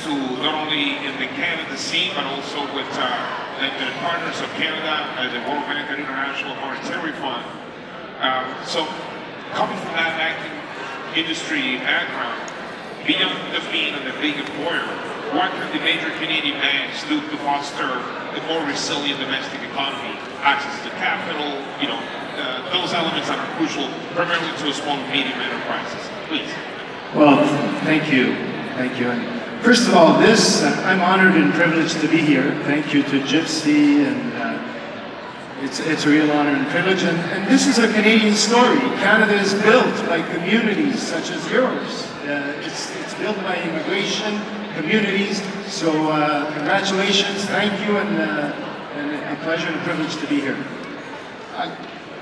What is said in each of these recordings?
to not only in the Canada scene, but also with the partners of Canada, the World Bank and International Monetary Fund. So coming from that banking industry background, beyond just being a big employer, what can the major Canadian banks do to foster a more resilient domestic economy, access to capital, those elements that are crucial primarily to small and medium enterprises? Please. Well, thank you. Thank you. And first of all, I'm honored and privileged to be here. Thank you to Gypsy, and it's a real honor and privilege. And this is a Canadian story. Canada is built by communities such as yours. It's built by immigration, communities. So congratulations, thank you, and a pleasure and a privilege to be here.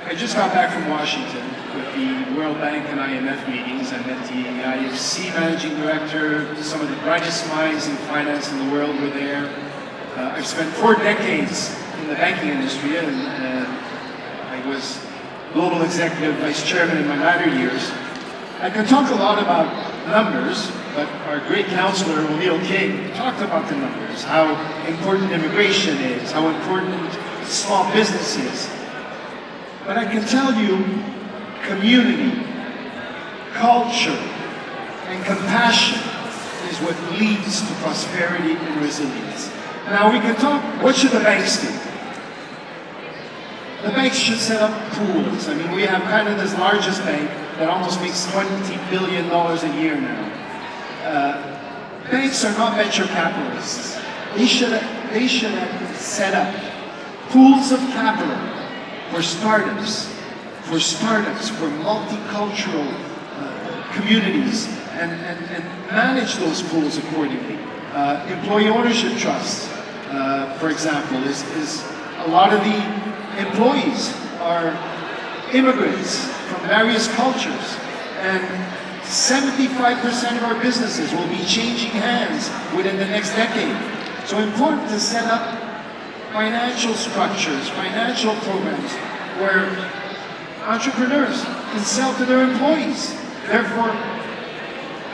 I just got back from Washington with the World Bank and IMF meetings. I met the IFC Managing Director. Some of the brightest minds in finance in the world were there. I've spent 4 decades in the banking industry, and I was Global Executive Vice Chairman in my latter years. I can talk a lot about numbers, but our great counselor, O'Neill King, talked about the numbers, how important immigration is, how important small business is. But I can tell you, community, culture, and compassion is what leads to prosperity and resilience. Now we can talk, what should the banks do? The banks should set up pools. I mean, we have Canada's largest bank that almost makes $20 billion a year now. Banks are not venture capitalists. They should have set up pools of capital for startups, for multicultural communities, and manage those pools accordingly. Employee ownership trusts, for example, is a lot of the employees are immigrants from various cultures, and 75% of our businesses will be changing hands within the next decade. So important to set up financial structures, financial programs where entrepreneurs can sell to their employees, therefore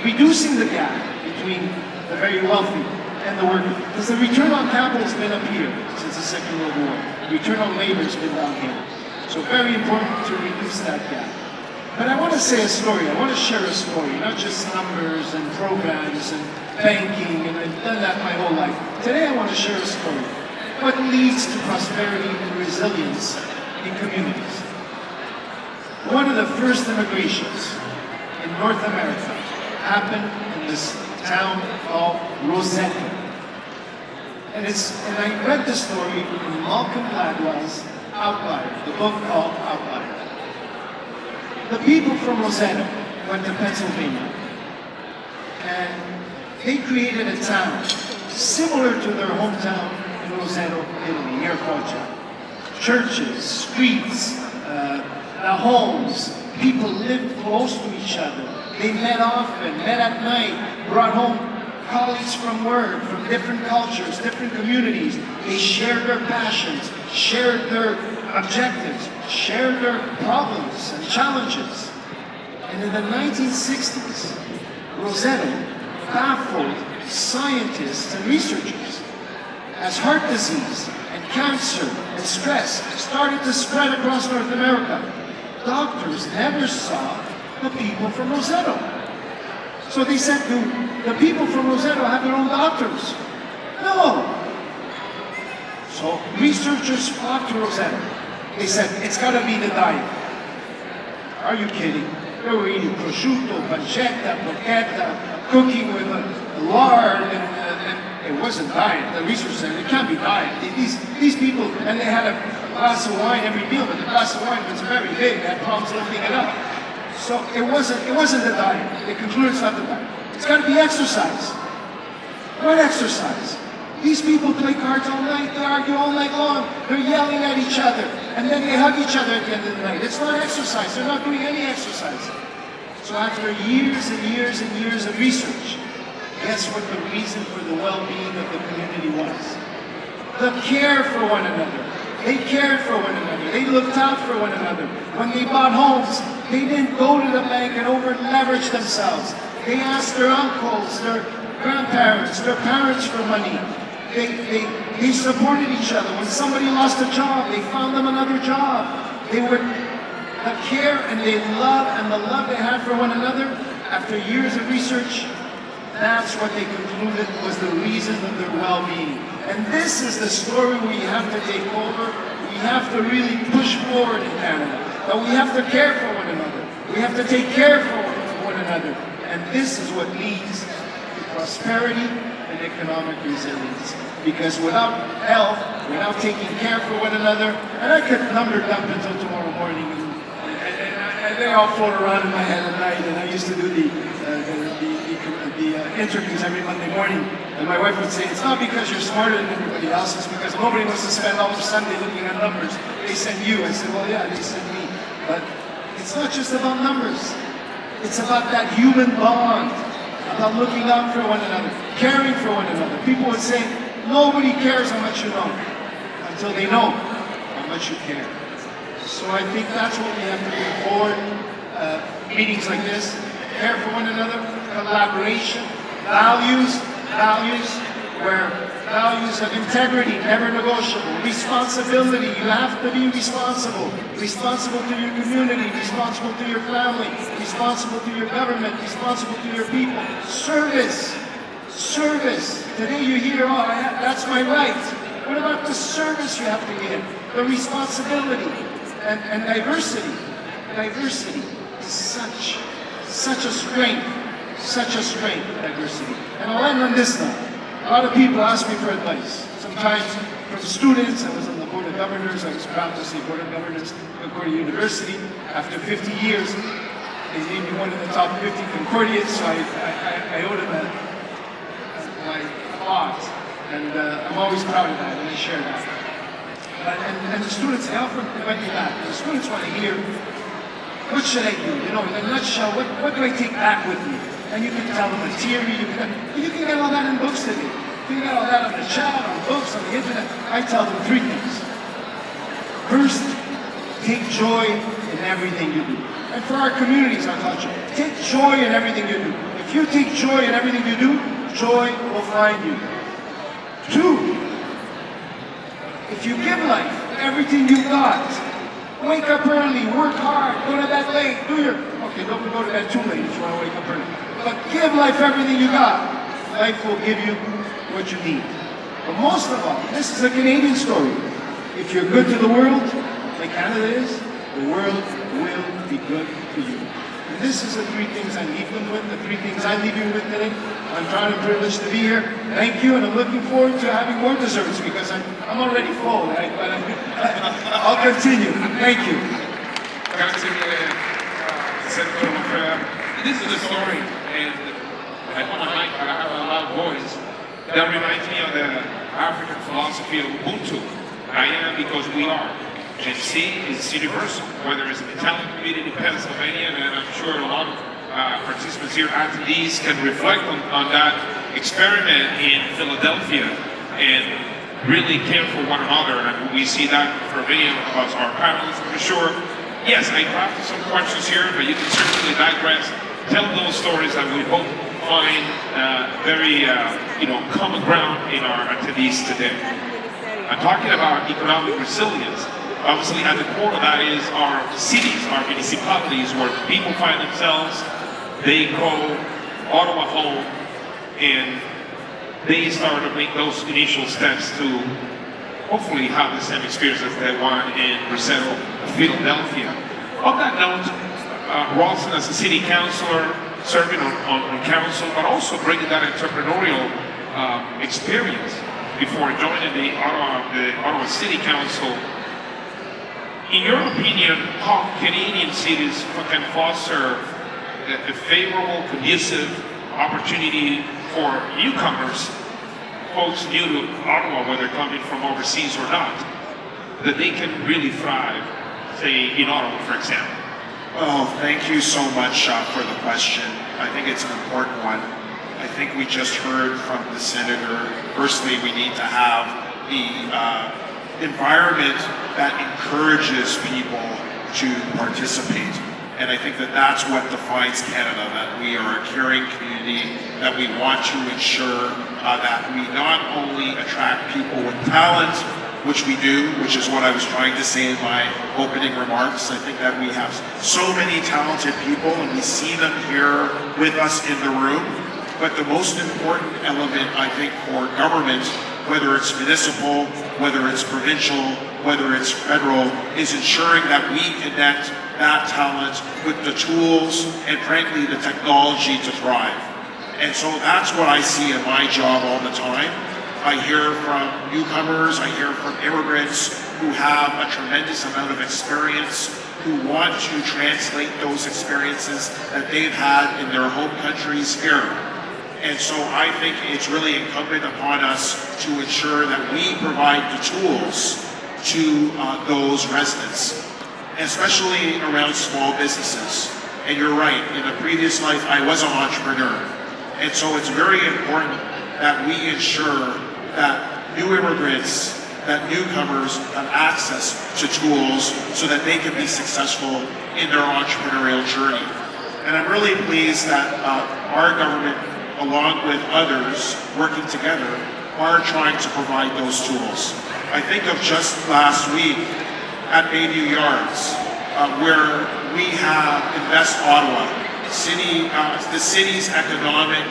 reducing the gap between the very wealthy and the working. Because the return on capital has been up here since the Second World War. Return on labor has been down here. So very important to reduce that gap. But I want to say a story. I want to share a story, not just numbers and programs and banking, and I've done that my whole life. Today I want to share a story. What leads to prosperity and resilience in communities? One of the first immigrations in North America happened in this town called Roseto. And I read the story in Malcolm Gladwell's Outlier, the book called Outlier. The people from Roseto went to Pennsylvania, and they created a town similar to their hometown in Roseto, Italy, near Foggia. Churches, streets, the homes, people lived close to each other. They met often, met at night, brought home colleagues from work, from different cultures, different communities. They shared their passions, shared their objectives, shared their problems and challenges. And in the 1960s, Roseto baffled scientists and researchers as heart disease and cancer and stress started to spread across North America. Doctors never saw the people from Roseto. So they said, do the people from Roseto have their own doctors? No. So researchers flocked to Roseto. They said, it's got to be the diet. Are you kidding? They were eating prosciutto, pancetta, porchetta, cooking with lard, and it wasn't diet. The research said, it can't be diet. These people, and they had a glass of wine every meal, but the glass of wine was very big. They had problems lifting it up. So it wasn't the diet. They concluded it's not the diet. It's got to be exercise. What exercise? These people play cards all night, they argue all night long, they're yelling at each other, and then they hug each other at the end of the night. It's not exercise, they're not doing any exercise. So after years and years and years of research, guess what the reason for the well-being of the community was? The care for one another. They cared for one another, they looked out for one another. When they bought homes, they didn't go to the bank and over-leverage themselves. They asked their uncles, their grandparents, their parents for money. They supported each other. When somebody lost a job, they found them another job. They were the care and the love they had for one another. After years of research, that's what they concluded was the reason of their well-being. And this is the story we have to take over. We have to really push forward in Canada. But we have to care for one another. We have to take care for one another. And this is what leads to prosperity and economic resilience. Because without health, without taking care for one another, and I could number dump until tomorrow morning, and they all float around in my head at night. And I used to do the interviews every Monday morning, and my wife would say, "It's not because you're smarter than everybody else; it's because nobody wants to spend all of Sunday looking at numbers. They send you." I said, "Well, yeah, they send me, but it's not just about numbers. It's about that human bond, about looking out for one another, caring for one another." People would say, "Nobody cares how much you know until they know how much you care." So I think that's what we have to bring forward. Meetings like this, care for one another, collaboration, values of integrity, never negotiable, responsibility, you have to be responsible to your community, responsible to your family, responsible to your government, responsible to your people, service. Today you hear, "Oh, that's my right." What about the service you have to give? The responsibility and diversity. Diversity is such a strength, diversity. And I'll end on this note. A lot of people ask me for advice. Sometimes from students. I was on the Board of Governors. I was proud to say Board of Governors of Concordia University. After 50 years, they named me one of the top 50 Concordians, so I owe them my applause. And I'm always proud of that, and I share that. And the students, they often invite me back. The students want to hear, what should I do? You know, in a nutshell, what do I take back with me? And you can tell them a theory, you can get all that in books today. You can get all that on the chat, on books, on the internet. I tell them 3 things. First, take joy in everything you do. And for our communities, our culture, take joy in everything you do. If you take joy in everything you do, joy will find you. 2, if you give life everything you got, wake up early, work hard, go to bed late, okay, don't go to bed too late if you want to wake up early. But give life everything you got. Life will give you what you need. But most of all, this is a Canadian story. If you're good to the world, like Canada is, the world will be good to you. And this is the 3 things I leave them with, the 3 things I leave you with today. I'm proud and privileged to be here. Thank you, and I'm looking forward to having more desserts because I'm already full, right? But I'll continue. Thank you. This is a story, and I have a loud voice that reminds me of the African philosophy of Ubuntu. I am because we are. And C is universal, whether it's an Italian community in Pennsylvania, and I'm sure a lot of participants here, attendees, can reflect on that experiment in Philadelphia and really care for one another. And we see that for many of us, our panelists, for sure. Yes, I crafted some questions here, but you can certainly digress. Tell those stories that we hope find very, common ground in our attendees today. I'm talking about economic resilience. Obviously, at the core of that is our cities, our municipalities, where people find themselves. They call Ottawa home, and they start to make those initial steps to hopefully have the same experience as the one in Roseto, Philadelphia. On that note, Rawson as a city councilor, serving on council, but also bringing that entrepreneurial experience before joining the Ottawa City Council. In your opinion, how Canadian cities can foster a favorable, conducive opportunity for newcomers, folks new to Ottawa, whether coming from overseas or not, that they can really thrive, say, in Ottawa, for example? Well, thank you so much for the question. I think it's an important one. I think we just heard from the Senator, firstly, we need to have the environment that encourages people to participate. And I think that that's what defines Canada, that we are a caring community, that we want to ensure that we not only attract people with talent, which we do, which is what I was trying to say in my opening remarks. I think that we have so many talented people and we see them here with us in the room. But the most important element, I think, for government, whether it's municipal, whether it's provincial, whether it's federal, is ensuring that we connect that talent with the tools and frankly the technology to thrive. And so that's what I see in my job all the time. I hear from newcomers, I hear from immigrants who have a tremendous amount of experience, who want to translate those experiences that they've had in their home countries here. And so I think it's really incumbent upon us to ensure that we provide the tools to those residents, especially around small businesses. And you're right, in a previous life I was an entrepreneur. And so it's very important that we ensure that new immigrants, that newcomers have access to tools so that they can be successful in their entrepreneurial journey. And I'm really pleased that our government, along with others working together, are trying to provide those tools. I think of just last week at Bayview Yards, where we have Invest Ottawa, the city's economic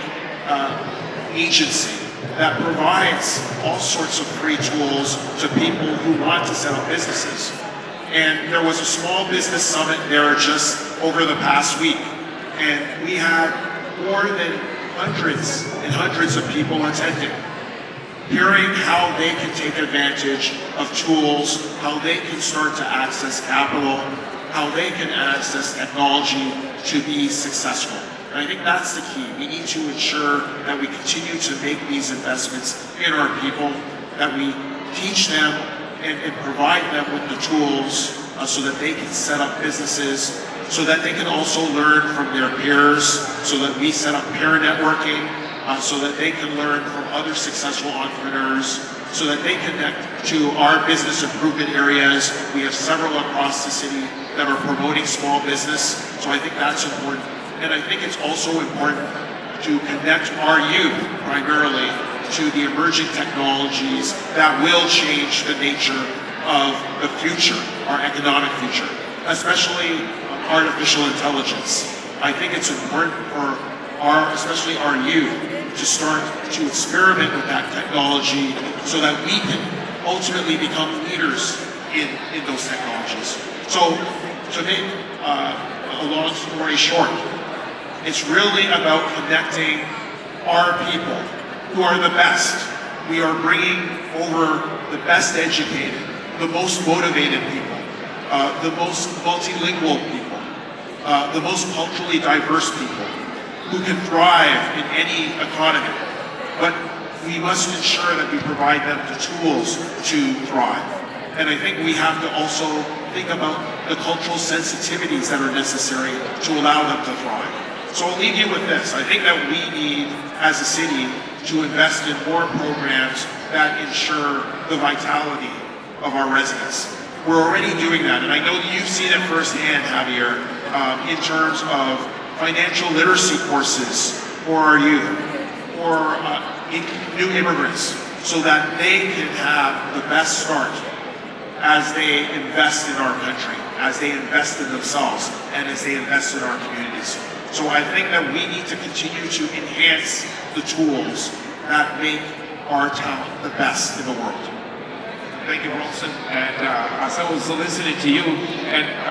agency that provides all sorts of free tools to people who want to set up businesses. And there was a small business summit there just over the past week, and we had more than hundreds and hundreds of people attending, hearing how they can take advantage of tools, how they can start to access capital, how they can access technology to be successful. And I think that's the key. We need to ensure that we continue to make these investments in our people, that we teach them and provide them with the tools so that they can set up businesses, so that they can also learn from their peers, so that we set up peer networking, so that they can learn from other successful entrepreneurs, so that they connect to our business improvement areas. We have several across the city that are promoting small business, so I think that's important. And I think it's also important to connect our youth primarily to the emerging technologies that will change the nature of the future, our economic future, especially artificial intelligence. I think it's important for especially our youth, to start to experiment with that technology so that we can ultimately become leaders in those technologies. So to make a long story short, it's really about connecting our people who are the best. We are bringing over the best educated, the most motivated people, the most multilingual people, the most culturally diverse people who can thrive in any economy. But we must ensure that we provide them the tools to thrive. And I think we have to also think about the cultural sensitivities that are necessary to allow them to thrive. So I'll leave you with this. I think that we need, as a city, to invest in more programs that ensure the vitality of our residents. We're already doing that, and I know that you've seen it firsthand, Javier, in terms of financial literacy courses for our youth, or new immigrants, so that they can have the best start as they invest in our country, as they invest in themselves, and as they invest in our communities. So I think that we need to continue to enhance the tools that make our town the best in the world. Thank you, Bronson. And as I was listening to you, and